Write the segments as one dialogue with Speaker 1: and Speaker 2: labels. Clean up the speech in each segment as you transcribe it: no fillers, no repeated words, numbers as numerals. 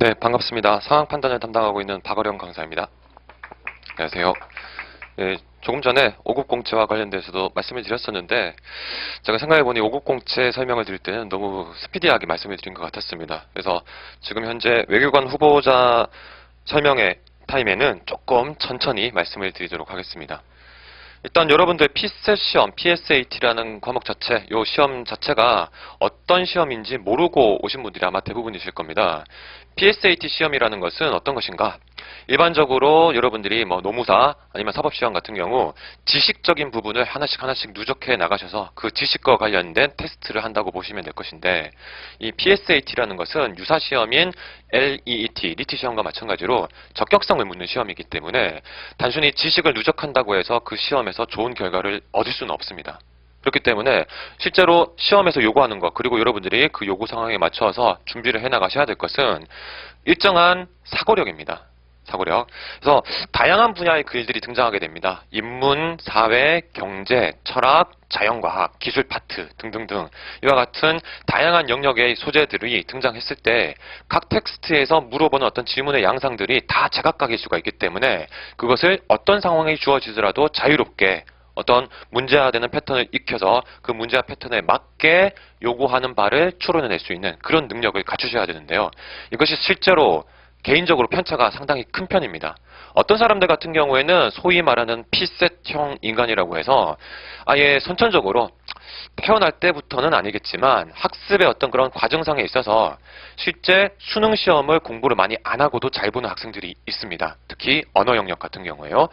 Speaker 1: 네, 반갑습니다. 상황 판단을 담당하고 있는 박어령 강사입니다. 안녕하세요. 네, 조금 전에 5급 공채와 관련돼서도 말씀을 드렸었는데 제가 생각해보니 5급 공채 설명을 드릴 때는 너무 스피디하게 말씀을 드린 것 같았습니다. 그래서 지금 현재 외교관 후보자 설명의 타임에는 조금 천천히 말씀을 드리도록 하겠습니다. 일단 여러분들 PSET 시험, PSAT라는 과목 자체, 이 시험 자체가 어떤 시험인지 모르고 오신 분들이 아마 대부분이실 겁니다. PSAT 시험이라는 것은 어떤 것인가? 일반적으로 여러분들이 노무사 아니면 사법시험 같은 경우 지식적인 부분을 하나씩 누적해 나가셔서 그 지식과 관련된 테스트를 한다고 보시면 될 것인데, 이 PSAT라는 것은 유사시험인 LEET, 리트 시험과 마찬가지로 적격성을 묻는 시험이기 때문에 단순히 지식을 누적한다고 해서 그 시험에서 좋은 결과를 얻을 수는 없습니다. 그렇기 때문에 실제로 시험에서 요구하는 것, 그리고 여러분들이 그 요구 상황에 맞춰서 준비를 해 나가셔야 될 것은 일정한 사고력입니다. 사고력. 그래서 다양한 분야의 글들이 등장하게 됩니다. 인문, 사회, 경제, 철학, 자연과학, 기술 파트 등등등 이와 같은 다양한 영역의 소재들이 등장했을 때 각 텍스트에서 물어보는 어떤 질문의 양상들이 다 제각각일 수가 있기 때문에 그것을 어떤 상황이 주어지더라도 자유롭게 어떤 문제화되는 패턴을 익혀서 그 문제화 패턴에 맞게 요구하는 바를 추론해낼 수 있는 그런 능력을 갖추셔야 되는데요. 이것이 실제로 개인적으로 편차가 상당히 큰 편입니다. 어떤 사람들 같은 경우에는 소위 말하는 피셋형 인간이라고 해서 아예 선천적으로 태어날 때부터는 아니겠지만 학습의 어떤 그런 과정상에 있어서 실제 수능 시험을 공부를 많이 안 하고도 잘 보는 학생들이 있습니다. 특히 언어 영역 같은 경우에요.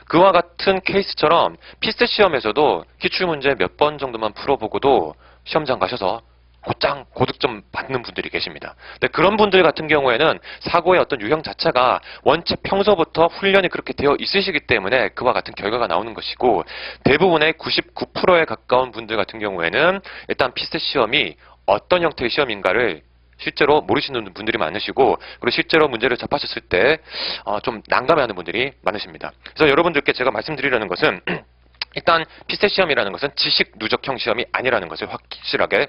Speaker 1: 그와 같은 케이스처럼 피셋 시험에서도 기출문제 몇 번 정도만 풀어보고도 시험장 가셔서 곧장 고득점 받는 분들이 계십니다. 근데 그런 분들 같은 경우에는 사고의 어떤 유형 자체가 원체 평소부터 훈련이 그렇게 되어 있으시기 때문에 그와 같은 결과가 나오는 것이고, 대부분의 99%에 가까운 분들 같은 경우에는 일단 피셋 시험이 어떤 형태의 시험인가를 실제로 모르시는 분들이 많으시고, 그리고 실제로 문제를 접하셨을 때 좀 난감해하는 분들이 많으십니다. 그래서 여러분들께 제가 말씀드리려는 것은 일단 피셋 시험이라는 것은 지식 누적형 시험이 아니라는 것을 확실하게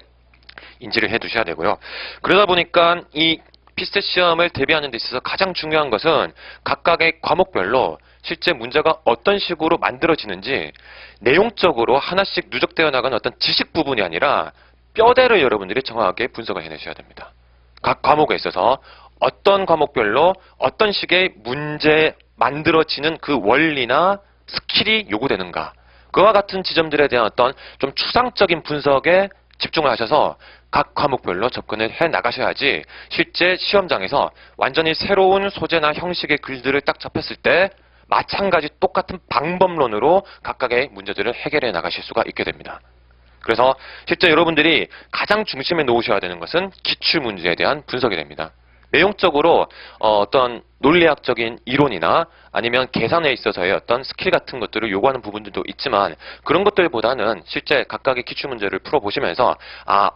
Speaker 1: 인지를 해 두셔야 되고요. 그러다 보니까 이 피셋 시험을 대비하는 데 있어서 가장 중요한 것은 각각의 과목별로 실제 문제가 어떤 식으로 만들어지는지 내용적으로 하나씩 누적되어 나가는 어떤 지식 부분이 아니라 뼈대를 여러분들이 정확하게 분석을 해내셔야 됩니다. 각 과목에 있어서 어떤 과목별로 어떤 식의 문제 만들어지는 그 원리나 스킬이 요구되는가, 그와 같은 지점들에 대한 어떤 좀 추상적인 분석에 집중을 하셔서 각 과목별로 접근을 해 나가셔야지 실제 시험장에서 완전히 새로운 소재나 형식의 글들을 딱 접했을 때 마찬가지 똑같은 방법론으로 각각의 문제들을 해결해 나가실 수가 있게 됩니다. 그래서 실제 여러분들이 가장 중심에 놓으셔야 되는 것은 기출문제에 대한 분석이 됩니다. 내용적으로 어떤 논리학적인 이론이나 아니면 계산에 있어서의 어떤 스킬 같은 것들을 요구하는 부분들도 있지만, 그런 것들보다는 실제 각각의 기출문제를 풀어보시면서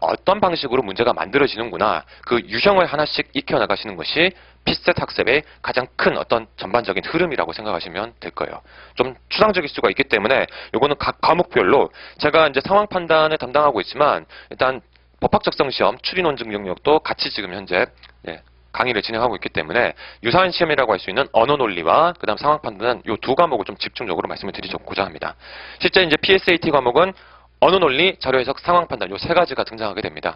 Speaker 1: 어떤 방식으로 문제가 만들어지는구나, 그 유형을 하나씩 익혀나가시는 것이 피셋 학습의 가장 큰 어떤 전반적인 흐름이라고 생각하시면 될 거예요. 좀 추상적일 수가 있기 때문에 요거는 각 과목별로 제가 이제 상황 판단을 담당하고 있지만 일단 법학적성 시험, 추리 논증 영역도 같이 지금 현재 강의를 진행하고 있기 때문에 유사한 시험이라고 할 수 있는 언어 논리와 그다음 상황 판단은 이 두 과목을 좀 집중적으로 말씀을 드리고자 합니다. 실제 이제 PSAT 과목은 언어 논리, 자료 해석, 상황 판단 이 세 가지가 등장하게 됩니다.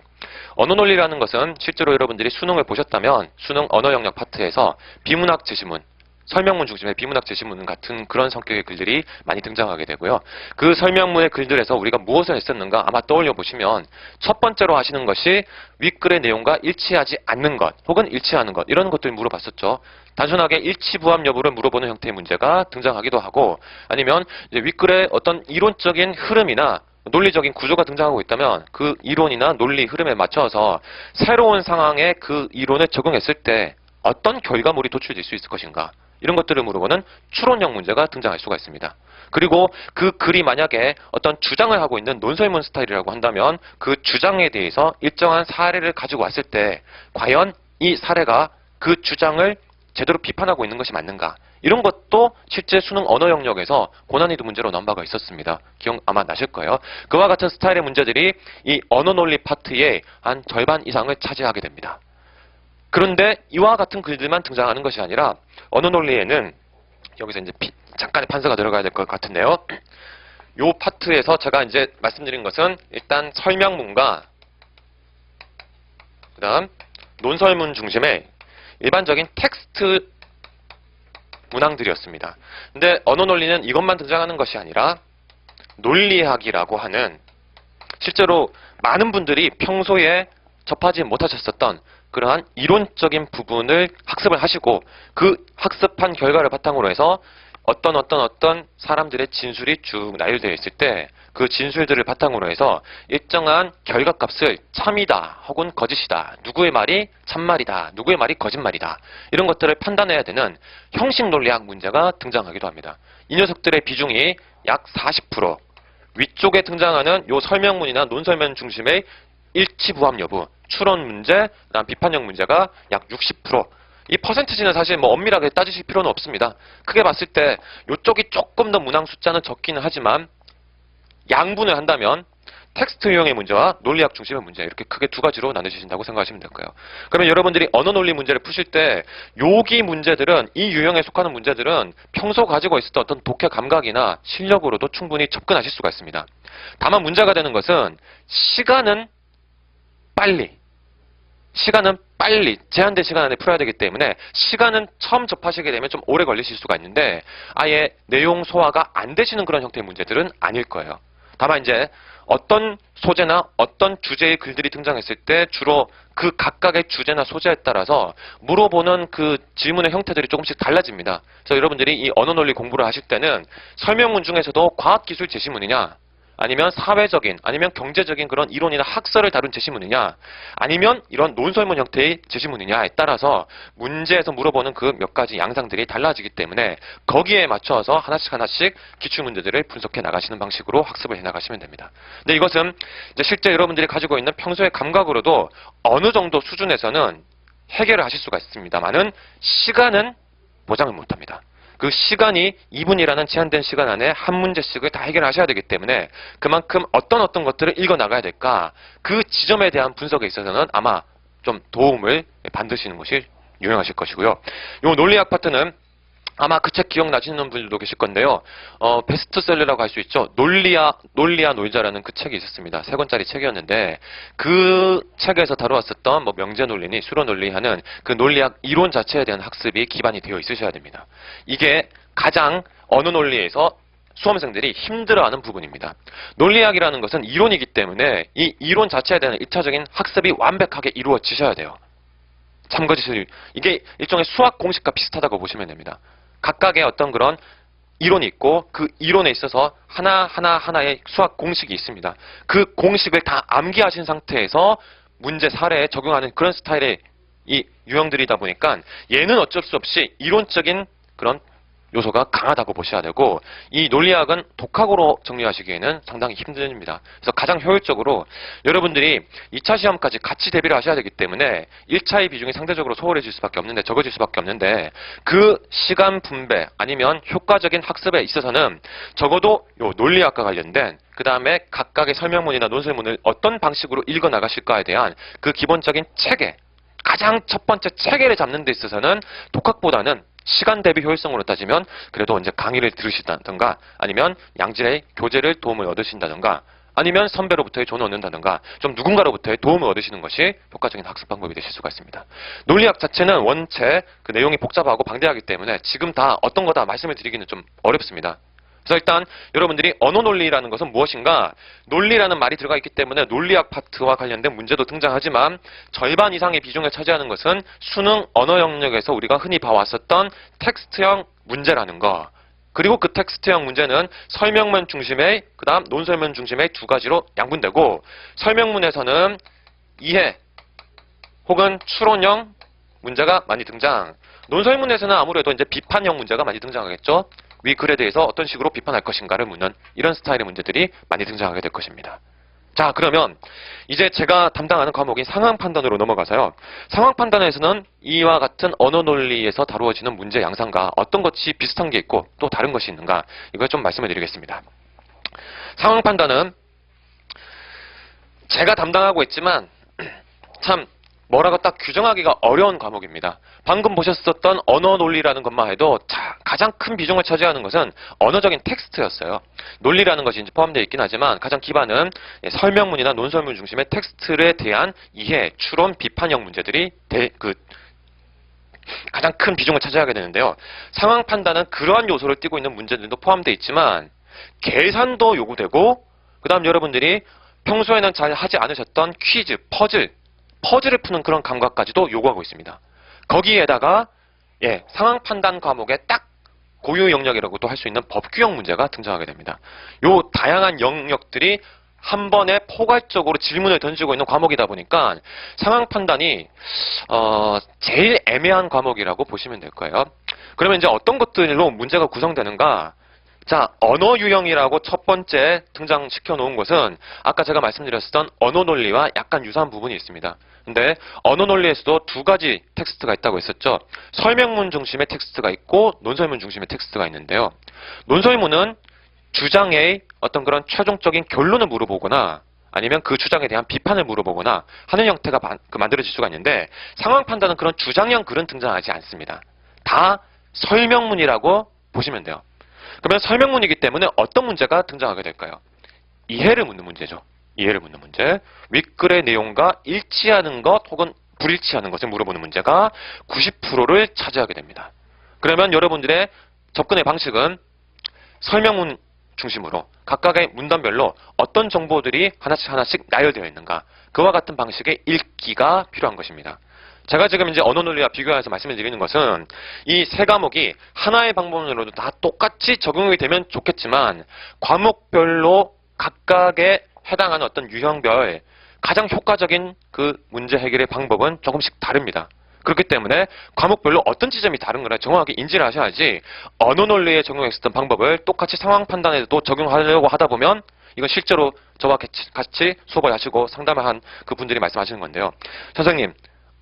Speaker 1: 언어 논리라는 것은 실제로 여러분들이 수능을 보셨다면 수능 언어 영역 파트에서 비문학 제시문, 설명문 중심의 비문학 제시문 같은 그런 성격의 글들이 많이 등장하게 되고요. 그 설명문의 글들에서 우리가 무엇을 했었는가 아마 떠올려 보시면 첫 번째로 하시는 것이 윗글의 내용과 일치하지 않는 것 혹은 일치하는 것, 이런 것들을 물어봤었죠. 단순하게 일치부합 여부를 물어보는 형태의 문제가 등장하기도 하고, 아니면 이제 윗글의 어떤 이론적인 흐름이나 논리적인 구조가 등장하고 있다면 그 이론이나 논리 흐름에 맞춰서 새로운 상황에 그 이론을 적용했을 때 어떤 결과물이 도출될 수 있을 것인가, 이런 것들을 물어보는 추론형 문제가 등장할 수가 있습니다. 그리고 그 글이 만약에 어떤 주장을 하고 있는 논설문 스타일이라고 한다면 그 주장에 대해서 일정한 사례를 가지고 왔을 때 과연 이 사례가 그 주장을 제대로 비판하고 있는 것이 맞는가, 이런 것도 실제 수능 언어 영역에서 고난이도 문제로 나온 바가 있었습니다. 기억 아마 나실 거예요. 그와 같은 스타일의 문제들이 이 언어 논리 파트의 한 절반 이상을 차지하게 됩니다. 그런데 이와 같은 글들만 등장하는 것이 아니라 언어 논리에는 여기서 이제 잠깐의 판서가 들어가야 될 것 같은데요. 요 파트에서 제가 이제 말씀드린 것은 일단 설명문과 그다음 논설문 중심의 일반적인 텍스트 문항들이었습니다. 근데 언어 논리는 이것만 등장하는 것이 아니라 논리학이라고 하는 실제로 많은 분들이 평소에 접하지 못하셨었던 그러한 이론적인 부분을 학습을 하시고 그 학습한 결과를 바탕으로 해서 어떤 사람들의 진술이 쭉 나열되어 있을 때 그 진술들을 바탕으로 해서 일정한 결과값을 참이다 혹은 거짓이다, 누구의 말이 참말이다, 누구의 말이 거짓말이다, 이런 것들을 판단해야 되는 형식 논리학 문제가 등장하기도 합니다. 이 녀석들의 비중이 약 40%, 위쪽에 등장하는 요 설명문이나 논설문 중심의 일치부합 여부, 추론 문제, 그다음 비판형 문제가 약 60%. 이 퍼센티지는 사실 뭐 엄밀하게 따지실 필요는 없습니다. 크게 봤을 때 이쪽이 조금 더 문항 숫자는 적기는 하지만 양분을 한다면 텍스트 유형의 문제와 논리학 중심의 문제, 이렇게 크게 두 가지로 나누신다고 생각하시면 될 거예요. 그러면 여러분들이 언어 논리 문제를 푸실 때 여기 문제들은, 이 유형에 속하는 문제들은 평소 가지고 있었던 어떤 독해 감각이나 실력으로도 충분히 접근하실 수가 있습니다. 다만 문제가 되는 것은 시간은 빨리 제한된 시간 안에 풀어야 되기 때문에 시간은 처음 접하시게 되면 좀 오래 걸리실 수가 있는데 아예 내용 소화가 안 되시는 그런 형태의 문제들은 아닐 거예요. 다만 이제 어떤 소재나 어떤 주제의 글들이 등장했을 때 주로 그 각각의 주제나 소재에 따라서 물어보는 그 질문의 형태들이 조금씩 달라집니다. 그래서 여러분들이 이 언어 논리 공부를 하실 때는 설명문 중에서도 과학기술 제시문이냐, 아니면 사회적인, 아니면 경제적인 그런 이론이나 학설을 다룬 제시문이냐, 아니면 이런 논설문 형태의 제시문이냐에 따라서 문제에서 물어보는 그 몇 가지 양상들이 달라지기 때문에 거기에 맞춰서 하나씩 기출문제들을 분석해 나가시는 방식으로 학습을 해 나가시면 됩니다. 근데 이것은 이제 실제 여러분들이 가지고 있는 평소의 감각으로도 어느 정도 수준에서는 해결을 하실 수가 있습니다만은 시간은 보장을 못합니다. 그 시간이 2분이라는 제한된 시간 안에 한 문제씩을 다 해결하셔야 되기 때문에 그만큼 어떤 것들을 읽어나가야 될까, 그 지점에 대한 분석에 있어서는 아마 좀 도움을 받으시는 것이 유용하실 것이고요. 요 논리학 파트는 아마 그 책 기억나시는 분들도 계실 건데요. 베스트셀러라고 할 수 있죠. 논리야 놀자라는 그 책이 있었습니다. 3권짜리 책이었는데 그 책에서 다루었었던 뭐 명제 논리니 수로 논리 하는 그 논리학 이론 자체에 대한 학습이 기반이 되어 있으셔야 됩니다. 이게 가장 언어 논리에서 수험생들이 힘들어하는 부분입니다. 논리학이라는 것은 이론이기 때문에 이 이론 자체에 대한 1차적인 학습이 완벽하게 이루어지셔야 돼요. 참고지수, 이게 일종의 수학 공식과 비슷하다고 보시면 됩니다. 각각의 어떤 그런 이론이 있고 그 이론에 있어서 하나의 수학 공식이 있습니다. 그 공식을 다 암기하신 상태에서 문제 사례에 적용하는 그런 스타일의 이 유형들이다 보니까 얘는 어쩔 수 없이 이론적인 그런 요소가 강하다고 보셔야 되고, 이 논리학은 독학으로 정리하시기에는 상당히 힘듭니다. 그래서 가장 효율적으로 여러분들이 2차 시험까지 같이 대비를 하셔야 되기 때문에 1차의 비중이 상대적으로 소홀해질 수밖에 없는데, 적어질 수밖에 없는데, 그 시간 분배 아니면 효과적인 학습에 있어서는 적어도 요 논리학과 관련된 그 다음에 각각의 설명문이나 논설문을 어떤 방식으로 읽어 나가실까에 대한 그 기본적인 체계, 가장 첫 번째 체계를 잡는 데 있어서는 독학보다는 시간 대비 효율성으로 따지면 그래도 언제 강의를 들으시다든가, 아니면 양질의 교재를 도움을 얻으신다든가, 아니면 선배로부터의 조언을 얻는다든가, 좀 누군가로부터의 도움을 얻으시는 것이 효과적인 학습 방법이 되실 수가 있습니다. 논리학 자체는 원체 그 내용이 복잡하고 방대하기 때문에 지금 다 어떤 거다 말씀을 드리기는 좀 어렵습니다. 그래서 일단 여러분들이 언어 논리라는 것은 무엇인가, 논리라는 말이 들어가 있기 때문에 논리학 파트와 관련된 문제도 등장하지만 절반 이상의 비중을 차지하는 것은 수능 언어 영역에서 우리가 흔히 봐왔었던 텍스트형 문제라는 거, 그리고 그 텍스트형 문제는 설명문 중심의 그 다음 논설문 중심의 두 가지로 양분되고, 설명문에서는 이해 혹은 추론형 문제가 많이 등장, 논설문에서는 아무래도 이제 비판형 문제가 많이 등장하겠죠. 위 글에 대해서 어떤 식으로 비판할 것인가를 묻는 이런 스타일의 문제들이 많이 등장하게 될 것입니다. 자, 그러면 이제 제가 담당하는 과목인 상황 판단으로 넘어가서요. 상황 판단에서는 이와 같은 언어 논리에서 다루어지는 문제 양상과 어떤 것이 비슷한 게 있고 또 다른 것이 있는가, 이걸 좀 말씀을 드리겠습니다. 상황 판단은 제가 담당하고 있지만 참 뭐라고 딱 규정하기가 어려운 과목입니다. 방금 보셨었던 언어 논리라는 것만 해도 가장 큰 비중을 차지하는 것은 언어적인 텍스트였어요. 논리라는 것이 이제 포함되어 있긴 하지만 가장 기반은 설명문이나 논설문 중심의 텍스트에 대한 이해, 추론, 비판형 문제들이 가장 큰 비중을 차지하게 되는데요. 상황 판단은 그러한 요소를 띠고 있는 문제들도 포함되어 있지만 계산도 요구되고, 그 다음 여러분들이 평소에는 잘 하지 않으셨던 퀴즈, 퍼즐을 푸는 그런 감각까지도 요구하고 있습니다. 거기에다가 상황 판단 과목의 딱 고유 영역이라고도 할 수 있는 법규형 문제가 등장하게 됩니다. 요 다양한 영역들이 한 번에 포괄적으로 질문을 던지고 있는 과목이다 보니까 상황 판단이 제일 애매한 과목이라고 보시면 될 거예요. 그러면 이제 어떤 것들로 문제가 구성되는가? 자, 언어 유형이라고 첫 번째 등장시켜 놓은 것은 아까 제가 말씀드렸던 언어 논리와 약간 유사한 부분이 있습니다. 근데 언어 논리에서도 두 가지 텍스트가 있다고 했었죠. 설명문 중심의 텍스트가 있고 논설문 중심의 텍스트가 있는데요. 논설문은 주장의 어떤 그런 최종적인 결론을 물어보거나 아니면 그 주장에 대한 비판을 물어보거나 하는 형태가 만들어질 수가 있는데, 상황 판단은 그런 주장형 글은 등장하지 않습니다. 다 설명문이라고 보시면 돼요. 그러면 설명문이기 때문에 어떤 문제가 등장하게 될까요? 이해를 묻는 문제죠. 이해를 묻는 문제. 윗글의 내용과 일치하는 것 혹은 불일치하는 것을 물어보는 문제가 90%를 차지하게 됩니다. 그러면 여러분들의 접근의 방식은 설명문 중심으로 각각의 문단별로 어떤 정보들이 하나씩 나열되어 있는가, 그와 같은 방식의 읽기가 필요한 것입니다. 제가 지금 이제 언어 논리와 비교해서 말씀을 드리는 것은 이 세 과목이 하나의 방법론으로도 다 똑같이 적용이 되면 좋겠지만 과목별로 각각에 해당하는 어떤 유형별 가장 효과적인 그 문제 해결의 방법은 조금씩 다릅니다. 그렇기 때문에 과목별로 어떤 지점이 다른 거를 정확하게 인지를 하셔야지 언어 논리에 적용했었던 방법을 똑같이 상황 판단에도 적용하려고 하다 보면 이건 실제로 저와 같이 수업을 하시고 상담을 한 그 분들이 말씀하시는 건데요. 선생님,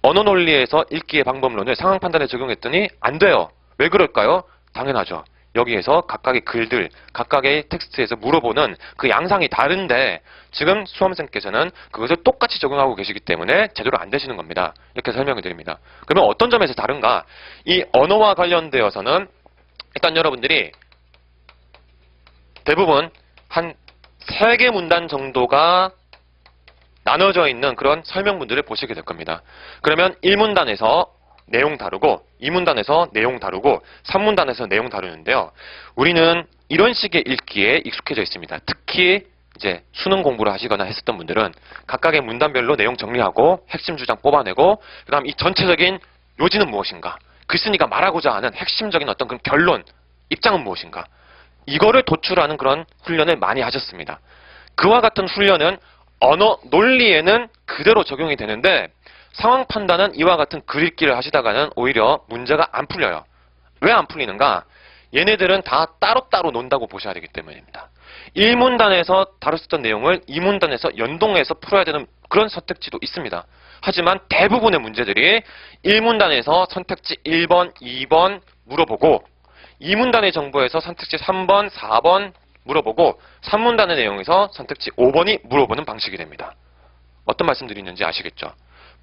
Speaker 1: 언어 논리에서 읽기의 방법론을 상황 판단에 적용했더니 안 돼요. 왜 그럴까요? 당연하죠. 여기에서 각각의 글들, 각각의 텍스트에서 물어보는 그 양상이 다른데 지금 수험생께서는 그것을 똑같이 적용하고 계시기 때문에 제대로 안 되시는 겁니다. 이렇게 설명을 드립니다. 그러면 어떤 점에서 다른가? 이 언어와 관련되어서는 일단 여러분들이 대부분 한 3개 문단 정도가 나눠져 있는 그런 설명문들을 보시게 될 겁니다. 그러면 1문단에서 내용 다루고 2문단에서 내용 다루고 3문단에서 내용 다루는데요. 우리는 이런 식의 읽기에 익숙해져 있습니다. 특히 이제 수능 공부를 하시거나 했었던 분들은 각각의 문단별로 내용 정리하고 핵심 주장 뽑아내고 그다음 이 전체적인 요지는 무엇인가, 글쓴이가 말하고자 하는 핵심적인 어떤 그런 결론, 입장은 무엇인가, 이거를 도출하는 그런 훈련을 많이 하셨습니다. 그와 같은 훈련은 언어 논리에는 그대로 적용이 되는데 상황 판단은 이와 같은 글 읽기를 하시다가는 오히려 문제가 안 풀려요. 왜 안 풀리는가? 얘네들은 다 따로따로 논다고 보셔야 되기 때문입니다. 1문단에서 다뤘었던 내용을 2문단에서 연동해서 풀어야 되는 그런 선택지도 있습니다. 하지만 대부분의 문제들이 1문단에서 선택지 1번, 2번 물어보고 2문단의 정보에서 선택지 3번, 4번 물어보고 3문단의 내용에서 선택지 5번이 물어보는 방식이 됩니다. 어떤 말씀 드리는지 아시겠죠?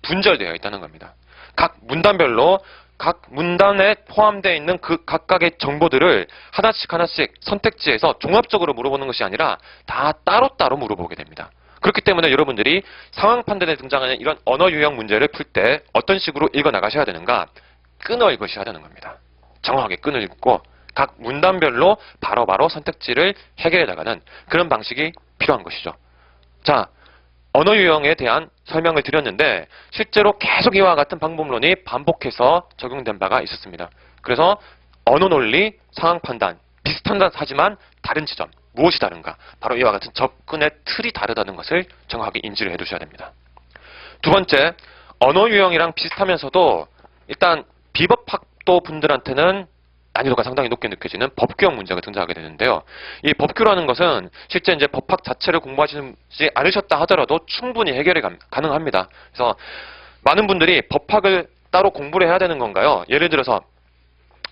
Speaker 1: 분절되어 있다는 겁니다. 각 문단별로 각 문단에 포함되어 있는 그 각각의 정보들을 하나씩 선택지에서 종합적으로 물어보는 것이 아니라 다 따로따로 물어보게 됩니다. 그렇기 때문에 여러분들이 상황 판단에 등장하는 이런 언어 유형 문제를 풀 때 어떤 식으로 읽어 나가셔야 되는가? 끈을 읽으셔야 되는 겁니다. 정확하게 끈을 읽고 각 문단별로 바로바로 선택지를 해결해 나가는 그런 방식이 필요한 것이죠. 자, 언어 유형에 대한 설명을 드렸는데 실제로 계속 이와 같은 방법론이 반복해서 적용된 바가 있었습니다. 그래서 언어 논리, 상황 판단 비슷한 하지만 다른 지점, 무엇이 다른가? 바로 이와 같은 접근의 틀이 다르다는 것을 정확하게 인지를 해두셔야 됩니다. 두 번째, 언어 유형이랑 비슷하면서도 일단 비법학도 분들한테는 난이도가 상당히 높게 느껴지는 법규형 문제가 등장하게 되는데요. 이 법규라는 것은 실제 이제 법학 자체를 공부하시지 않으셨다 하더라도 충분히 해결이 가능합니다. 그래서 많은 분들이 법학을 따로 공부를 해야 되는 건가요? 예를 들어서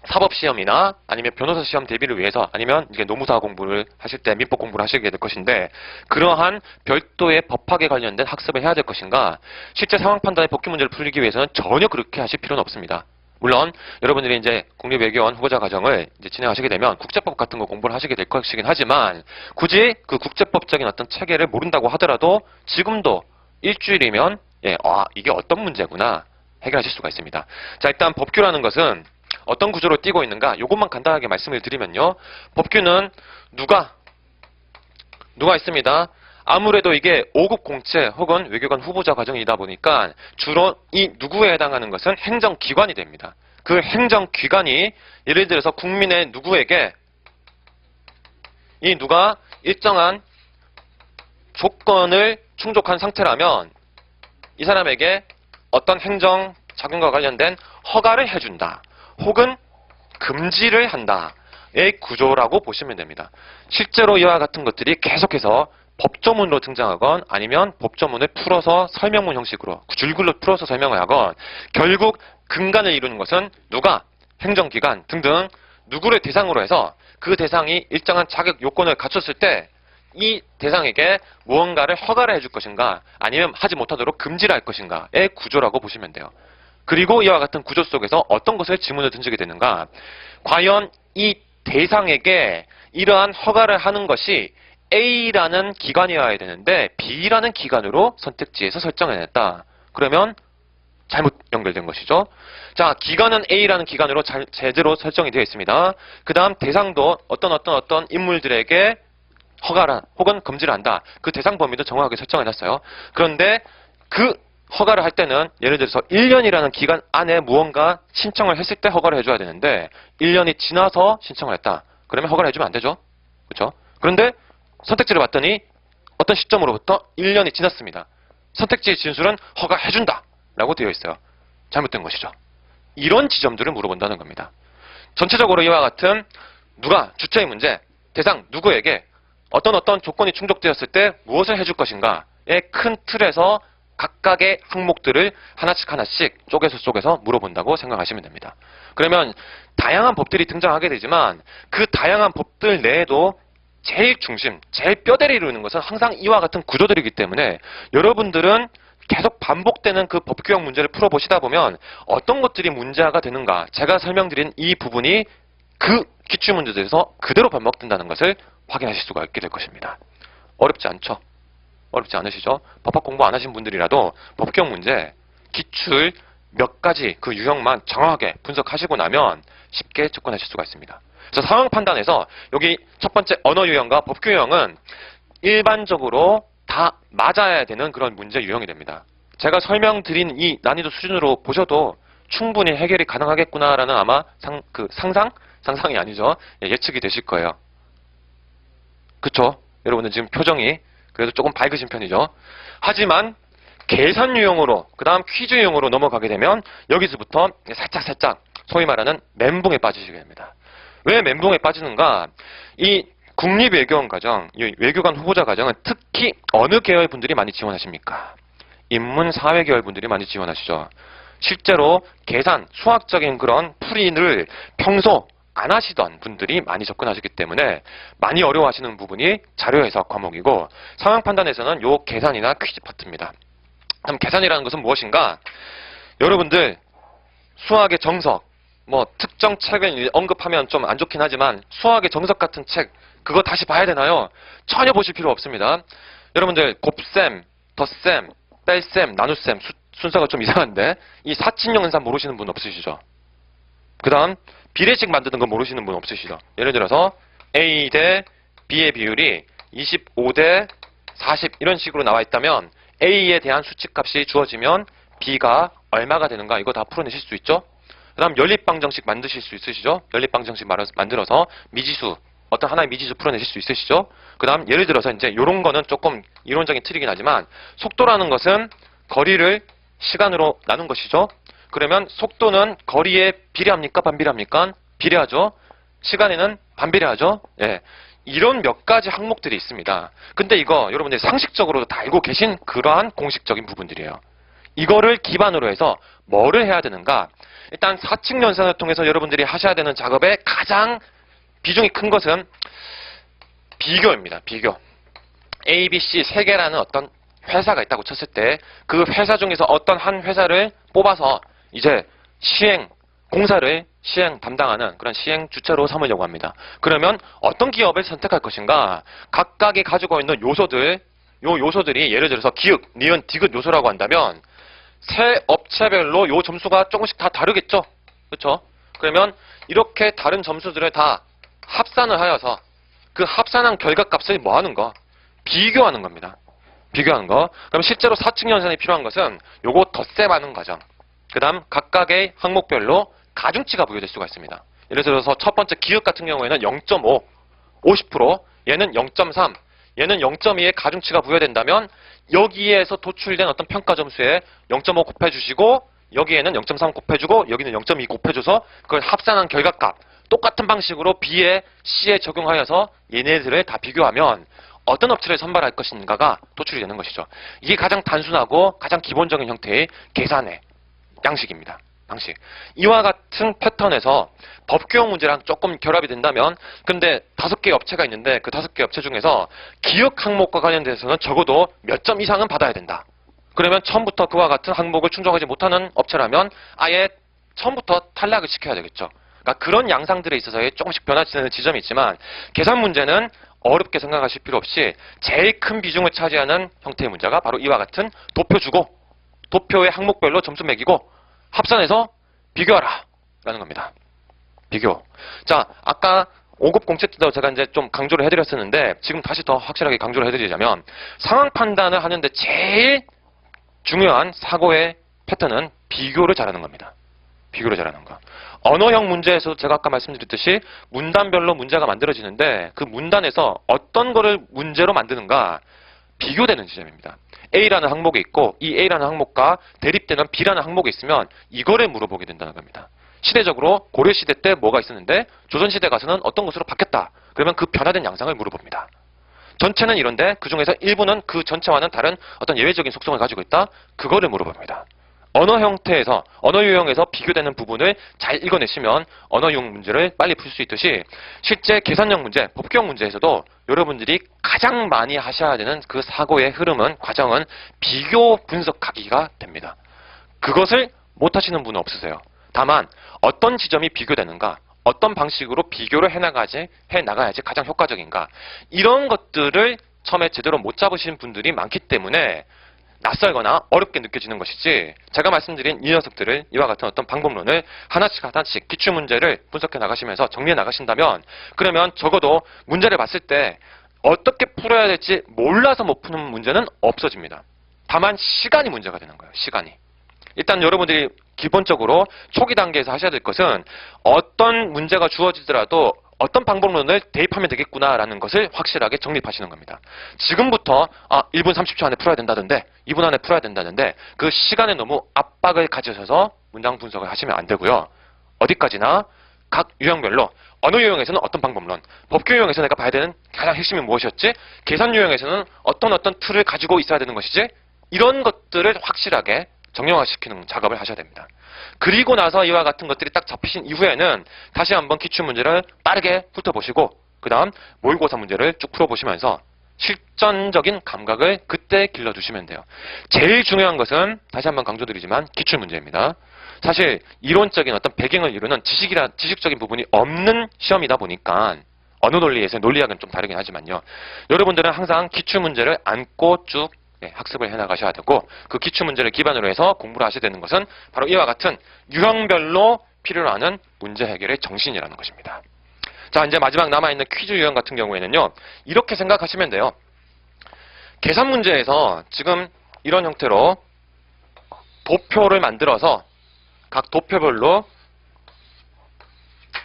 Speaker 1: 사법시험이나 아니면 변호사 시험 대비를 위해서 아니면 이게 노무사 공부를 하실 때 민법 공부를 하시게 될 것인데 그러한 별도의 법학에 관련된 학습을 해야 될 것인가 실제 상황 판단의 법규 문제를 풀기 위해서는 전혀 그렇게 하실 필요는 없습니다. 물론 여러분들이 이제 국립외교원 후보자 과정을 이제 진행하시게 되면 국제법 같은 거 공부를 하시게 될 것이긴 하지만 굳이 그 국제법적인 어떤 체계를 모른다고 하더라도 지금도 일주일이면 이게 어떤 문제구나 해결하실 수가 있습니다. 자, 일단 법규라는 것은 어떤 구조로 띄고 있는가 요것만 간단하게 말씀을 드리면요. 법규는 누가 있습니다. 아무래도 이게 5급 공채 혹은 외교관 후보자 과정이다 보니까 주로 이 누구에 해당하는 것은 행정기관이 됩니다. 그 행정기관이 예를 들어서 국민의 누구에게 이 누가 일정한 조건을 충족한 상태라면 이 사람에게 어떤 행정 작용과 관련된 허가를 해준다. 혹은 금지를 한다의 구조라고 보시면 됩니다. 실제로 이와 같은 것들이 계속해서 법조문으로 등장하건 아니면 법조문을 풀어서 설명문 형식으로 줄글로 풀어서 설명을 하건 결국 근간을 이루는 것은 누가, 행정기관 등등 누구를 대상으로 해서 그 대상이 일정한 자격 요건을 갖췄을 때 이 대상에게 무언가를 허가를 해줄 것인가 아니면 하지 못하도록 금지를 할 것인가의 구조라고 보시면 돼요. 그리고 이와 같은 구조 속에서 어떤 것을 질문을 던지게 되는가 과연 이 대상에게 이러한 허가를 하는 것이 A라는 기관이어야 되는데 B라는 기관으로 선택지에서 설정해냈다. 그러면 잘못 연결된 것이죠. 자, 기관은 A라는 기관으로 제대로 설정이 되어 있습니다. 그 다음 대상도 어떤 인물들에게 허가를 혹은 금지를 한다. 그 대상 범위도 정확하게 설정해놨어요. 그런데 그 허가를 할 때는 예를 들어서 1년이라는 기간 안에 무언가 신청을 했을 때 허가를 해줘야 되는데 1년이 지나서 신청을 했다. 그러면 허가를 해주면 안 되죠. 그렇죠? 그런데 선택지를 봤더니 어떤 시점으로부터 1년이 지났습니다. 선택지의 진술은 허가해준다 라고 되어 있어요. 잘못된 것이죠. 이런 지점들을 물어본다는 겁니다. 전체적으로 이와 같은 누가 주체의 문제, 대상 누구에게 어떤 조건이 충족되었을 때 무엇을 해줄 것인가의 큰 틀에서 각각의 항목들을 하나씩 쪼개서 물어본다고 생각하시면 됩니다. 그러면 다양한 법들이 등장하게 되지만 그 다양한 법들 내에도 제일 중심, 제일 뼈대를 이루는 것은 항상 이와 같은 구조들이기 때문에 여러분들은 계속 반복되는 그 법규형 문제를 풀어보시다 보면 어떤 것들이 문제가 되는가 제가 설명드린 이 부분이 그 기출문제들에서 그대로 반복된다는 것을 확인하실 수가 있게 될 것입니다. 어렵지 않죠? 어렵지 않으시죠? 법학 공부 안 하신 분들이라도 법규형 문제, 기출 몇 가지 그 유형만 정확하게 분석하시고 나면 쉽게 접근하실 수가 있습니다. 그래서 상황 판단에서 여기 첫 번째 언어 유형과 법규 유형은 일반적으로 다 맞아야 되는 그런 문제 유형이 됩니다. 제가 설명드린 이 난이도 수준으로 보셔도 충분히 해결이 가능하겠구나라는 아마 상상이 아니죠. 예측이 되실 거예요. 그쵸? 여러분들 지금 표정이 그래도 조금 밝으신 편이죠. 하지만 계산 유형으로 그 다음 퀴즈 유형으로 넘어가게 되면 여기서부터 살짝 소위 말하는 멘붕에 빠지시게 됩니다. 왜 멘붕에 빠지는가? 이 국립외교원 과정, 이 외교관 후보자 과정은 특히 어느 계열 분들이 많이 지원하십니까? 인문사회 계열 분들이 많이 지원하시죠. 실제로 계산, 수학적인 그런 풀이를 평소 안 하시던 분들이 많이 접근하시기 때문에 많이 어려워하시는 부분이 자료 해석 과목이고 상황 판단에서는 요 계산이나 퀴즈 파트입니다. 그럼 계산이라는 것은 무엇인가? 여러분들 수학의 정석, 특정 책을 언급하면 좀 안 좋긴 하지만 수학의 정석 같은 책 그거 다시 봐야 되나요? 전혀 보실 필요 없습니다. 여러분들 곱셈, 덧셈, 뺄셈, 나눗셈 순서가 좀 이상한데 이 사칙연산 모르시는 분 없으시죠? 그 다음 비례식 만드는 거 모르시는 분 없으시죠? 예를 들어서 A 대 B의 비율이 25대 40 이런 식으로 나와 있다면 A에 대한 수칙값이 주어지면 B가 얼마가 되는가 이거 다 풀어내실 수 있죠? 그 다음 연립방정식 만드실 수 있으시죠? 연립방정식 만들어서 미지수 어떤 하나의 미지수 풀어내실 수 있으시죠? 그 다음 예를 들어서 이제 요런 거는 조금 이론적인 틀이긴 하지만 속도라는 것은 거리를 시간으로 나눈 것이죠? 그러면 속도는 거리에 비례합니까? 반비례합니까? 비례하죠. 시간에는 반비례하죠. 예. 이런 몇 가지 항목들이 있습니다. 근데 이거 여러분들 상식적으로도 다 알고 계신 그러한 공식적인 부분들이에요. 이거를 기반으로 해서 뭐를 해야 되는가? 일단 사칙 연산을 통해서 여러분들이 하셔야 되는 작업의 가장 비중이 큰 것은 비교입니다. 비교. A, B, C 세 개라는 어떤 회사가 있다고 쳤을 때 그 회사 중에서 어떤 한 회사를 뽑아서 이제 공사를 시행 담당하는 그런 시행 주체로 삼으려고 합니다. 그러면 어떤 기업을 선택할 것인가? 각각이 가지고 있는 요소들, 요 요소들이 예를 들어서 기역, 니은, 디귿 요소라고 한다면 세 업체별로 요 점수가 조금씩 다 다르겠죠? 그렇죠? 그러면 이렇게 다른 점수들을 다 합산을 하여서 그 합산한 결과값을 뭐 하는 거? 비교하는 겁니다. 비교하는 거. 그럼 실제로 사칙 연산이 필요한 것은 요거 덧셈하는 과정. 그 다음 각각의 항목별로 가중치가 부여될 수가 있습니다. 예를 들어서 첫 번째 기역 같은 경우에는 0.5, 50%, 얘는 0.3, 얘는 0.2의 가중치가 부여된다면 여기에서 도출된 어떤 평가 점수에 0.5 곱해주시고 여기에는 0.3 곱해주고 여기는 0.2 곱해줘서 그걸 합산한 결과값 똑같은 방식으로 B에 C에 적용하여서 얘네들을 다 비교하면 어떤 업체를 선발할 것인가가 도출이 되는 것이죠. 이게 가장 단순하고 가장 기본적인 형태의 계산의 양식입니다. 방식. 이와 같은 패턴에서 법규형 문제랑 조금 결합이 된다면 근데 5개의 업체가 있는데 그 5개 업체 중에서 기역 항목과 관련돼서는 적어도 몇 점 이상은 받아야 된다. 그러면 처음부터 그와 같은 항목을 충족하지 못하는 업체라면 아예 처음부터 탈락을 시켜야 되겠죠. 그러니까 그런 양상들에 있어서의 조금씩 변화되는 지점이 있지만 계산 문제는 어렵게 생각하실 필요 없이 제일 큰 비중을 차지하는 형태의 문제가 바로 이와 같은 도표 주고 도표의 항목별로 점수 매기고 합산해서 비교하라 라는 겁니다. 비교. 자, 아까 5급 공채 때도 제가 이제 좀 강조를 해드렸었는데 지금 다시 더 확실하게 강조를 해드리자면 상황 판단을 하는데 제일 중요한 사고의 패턴은 비교를 잘하는 겁니다. 비교를 잘하는 거. 언어형 문제에서도 제가 아까 말씀드렸듯이 문단별로 문제가 만들어지는데 그 문단에서 어떤 거를 문제로 만드는가 비교되는 지점입니다. A라는 항목이 있고 이 A라는 항목과 대립되는 B라는 항목이 있으면 이거를 물어보게 된다는 겁니다. 시대적으로 고려시대 때 뭐가 있었는데 조선시대 가서는 어떤 것으로 바뀌었다. 그러면 그 변화된 양상을 물어봅니다. 전체는 이런데 그 중에서 일부는 그 전체와는 다른 어떤 예외적인 속성을 가지고 있다. 그거를 물어봅니다. 언어 형태에서, 언어 유형에서 비교되는 부분을 잘 읽어내시면 언어 유형 문제를 빨리 풀 수 있듯이 실제 계산형 문제, 법규형 문제에서도 여러분들이 가장 많이 하셔야 되는 그 사고의 흐름은, 과정은 비교 분석하기가 됩니다. 그것을 못 하시는 분은 없으세요. 다만 어떤 지점이 비교되는가, 어떤 방식으로 비교를 해나가야지 가장 효과적인가, 이런 것들을 처음에 제대로 못 잡으신 분들이 많기 때문에 낯설거나 어렵게 느껴지는 것이지, 제가 말씀드린 이 녀석들을, 이와 같은 어떤 방법론을 하나씩 하나씩 기출문제를 분석해 나가시면서 정리해 나가신다면, 그러면 적어도 문제를 봤을 때 어떻게 풀어야 될지 몰라서 못 푸는 문제는 없어집니다. 다만 시간이 문제가 되는 거예요. 시간이. 일단 여러분들이 기본적으로 초기 단계에서 하셔야 될 것은 어떤 문제가 주어지더라도 어떤 방법론을 대입하면 되겠구나라는 것을 확실하게 정립하시는 겁니다. 지금부터 1분 30초 안에 풀어야 된다던데 2분 안에 풀어야 된다는데 그 시간에 너무 압박을 가지셔서 문장 분석을 하시면 안 되고요. 어디까지나 각 유형별로 언어 유형에서는 어떤 방법론, 법규 유형에서 내가 봐야 되는 가장 핵심이 무엇이었지, 계산 유형에서는 어떤 틀을 가지고 있어야 되는 것이지, 이런 것들을 확실하게 정형화시키는 작업을 하셔야 됩니다. 그리고 나서 이와 같은 것들이 딱 잡히신 이후에는 다시 한번 기출문제를 빠르게 훑어보시고 그 다음 모의고사 문제를 쭉 풀어보시면서 실전적인 감각을 그때 길러주시면 돼요. 제일 중요한 것은 다시 한번 강조드리지만 기출문제입니다. 사실 이론적인 어떤 배경을 이루는 지식적인 부분이 없는 시험이다 보니까 언어 논리에서의 논리학은 좀 다르긴 하지만요. 여러분들은 항상 기출문제를 안고 쭉 학습을 해나가셔야 되고, 그 기출문제를 기반으로 해서 공부를 하셔야 되는 것은 바로 이와 같은 유형별로 필요로 하는 문제 해결의 정신이라는 것입니다. 자, 이제 마지막 남아있는 퀴즈 유형 같은 경우에는요, 이렇게 생각하시면 돼요. 계산 문제에서 지금 이런 형태로 도표를 만들어서 각 도표별로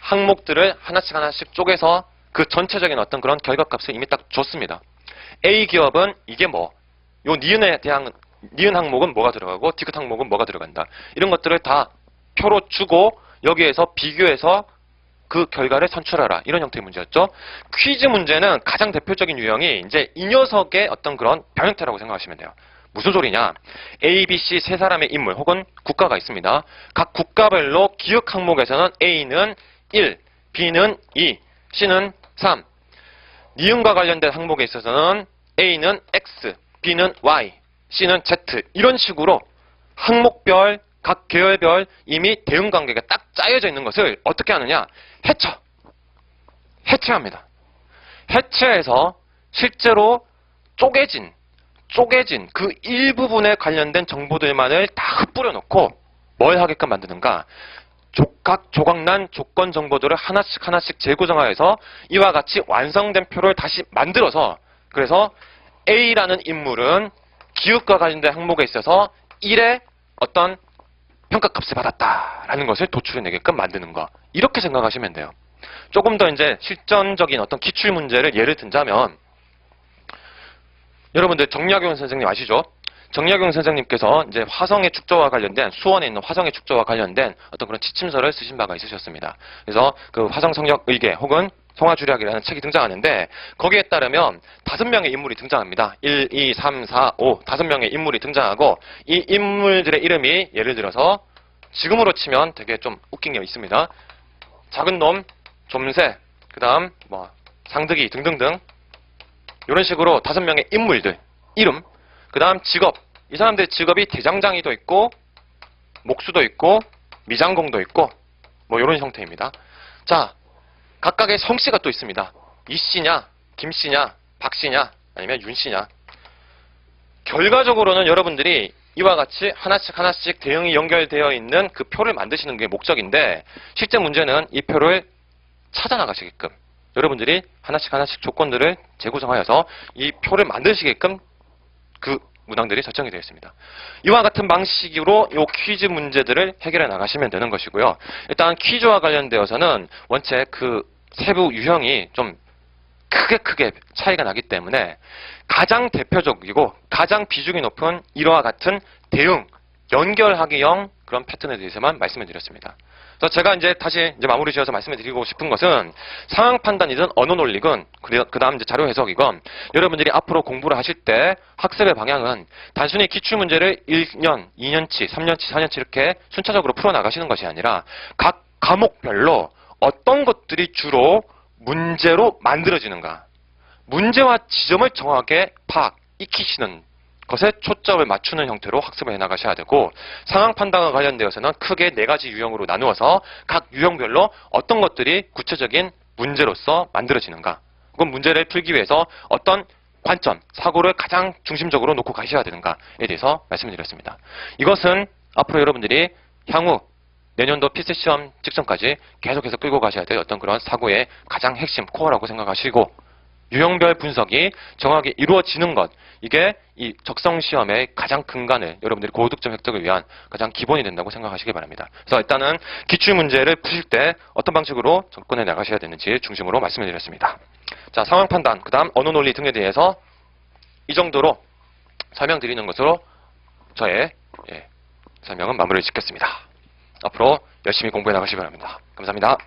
Speaker 1: 항목들을 하나씩 쪼개서 그 전체적인 어떤 그런 결과값을 이미 딱 줬습니다. A 기업은 이게 뭐, 요 니은에 대한 니은 항목은 뭐가 들어가고 디귿 항목은 뭐가 들어간다. 이런 것들을 다 표로 주고 여기에서 비교해서 그 결과를 산출하라. 이런 형태의 문제였죠. 퀴즈 문제는 가장 대표적인 유형이 이제 이 녀석의 어떤 그런 변형태라고 생각하시면 돼요. 무슨 소리냐? A, B, C 세 사람의 인물 혹은 국가가 있습니다. 각 국가별로 기억 항목에서는 A는 1, B는 2, C는 3. 니은과 관련된 항목에 있어서는 A는 X, B는 Y, C는 Z. 이런 식으로 항목별, 각 계열별 이미 대응관계가 딱 짜여져 있는 것을 어떻게 하느냐? 해체합니다. 해체해서 실제로 쪼개진 그 일부분에 관련된 정보들만을 다 흩뿌려 놓고 뭘 하게끔 만드는가? 각 조각난 조건 정보들을 하나씩 재구성하여서 이와 같이 완성된 표를 다시 만들어서, 그래서 A라는 인물은 기욱과 관련된 항목에 있어서 1의 어떤 평가값을 받았다라는 것을 도출해내게끔 만드는 거. 이렇게 생각하시면 돼요. 조금 더 이제 실전적인 어떤 기출 문제를 예를 든다면, 여러분들 정약용 선생님 아시죠? 정약용 선생님께서 이제 화성의 축조와 관련된, 수원에 있는 화성의 축조와 관련된 어떤 그런 지침서를 쓰신 바가 있으셨습니다. 그래서 그 화성 성역 의계 혹은 성화주략이라는 책이 등장하는데, 거기에 따르면 5명의 인물이 등장합니다. 1, 2, 3, 4, 5 5명의 인물이 등장하고, 이 인물들의 이름이 예를 들어서 지금으로 치면 되게 좀 웃긴 게 있습니다. 작은 놈, 좀새, 그 다음 뭐 상득이 등등등, 이런 식으로 5명의 인물들 이름, 그 다음 직업, 이 사람들의 직업이 대장장이도 있고 목수도 있고 미장공도 있고 뭐 이런 형태입니다. 자, 각각의 성씨가 또 있습니다. 이씨냐, 김씨냐, 박씨냐, 아니면 윤씨냐. 결과적으로는 여러분들이 이와 같이 하나씩 대응이 연결되어 있는 그 표를 만드시는 게 목적인데, 실제 문제는 이 표를 찾아 나가시게끔 여러분들이 하나씩 조건들을 재구성하여서 이 표를 만드시게끔 그 문항들이 설정이 되어 있습니다. 이와 같은 방식으로 이 퀴즈 문제들을 해결해 나가시면 되는 것이고요. 일단 퀴즈와 관련되어서는 원체 그 세부 유형이 좀 크게 차이가 나기 때문에 가장 대표적이고 가장 비중이 높은 이와 같은 대응, 연결하기형 그런 패턴에 대해서만 말씀을 드렸습니다. 그래서 제가 이제 다시 마무리 지어서 말씀을 드리고 싶은 것은, 상황 판단이든 언어 논리건 그 다음 이제 자료 해석이건, 여러분들이 앞으로 공부를 하실 때 학습의 방향은 단순히 기출 문제를 1년, 2년치, 3년치, 4년치 이렇게 순차적으로 풀어 나가시는 것이 아니라 각 과목별로 어떤 것들이 주로 문제로 만들어지는가, 문제와 지점을 정확하게 익히시는 것에 초점을 맞추는 형태로 학습을 해나가셔야 되고, 상황 판단과 관련되어서는 크게 4가지 유형으로 나누어서 각 유형별로 어떤 것들이 구체적인 문제로서 만들어지는가, 혹은 문제를 풀기 위해서 어떤 관점, 사고를 가장 중심적으로 놓고 가셔야 되는가에 대해서 말씀을 드렸습니다. 이것은 앞으로 여러분들이 향후 내년도 필수 시험 직전까지 계속해서 끌고 가셔야 될 어떤 그런 사고의 가장 핵심 코어라고 생각하시고, 유형별 분석이 정확하게 이루어지는 것, 이게 이 적성시험의 가장 근간을, 여러분들이 고득점 획득을 위한 가장 기본이 된다고 생각하시기 바랍니다. 그래서 일단은 기출문제를 푸실 때 어떤 방식으로 접근해 나가셔야 되는지 중심으로 말씀을 드렸습니다. 자, 상황 판단, 그 다음 언어 논리 등에 대해서 이 정도로 설명드리는 것으로 저의 설명은 마무리를 짓겠습니다. 앞으로 열심히 공부해 나가시기 바랍니다. 감사합니다.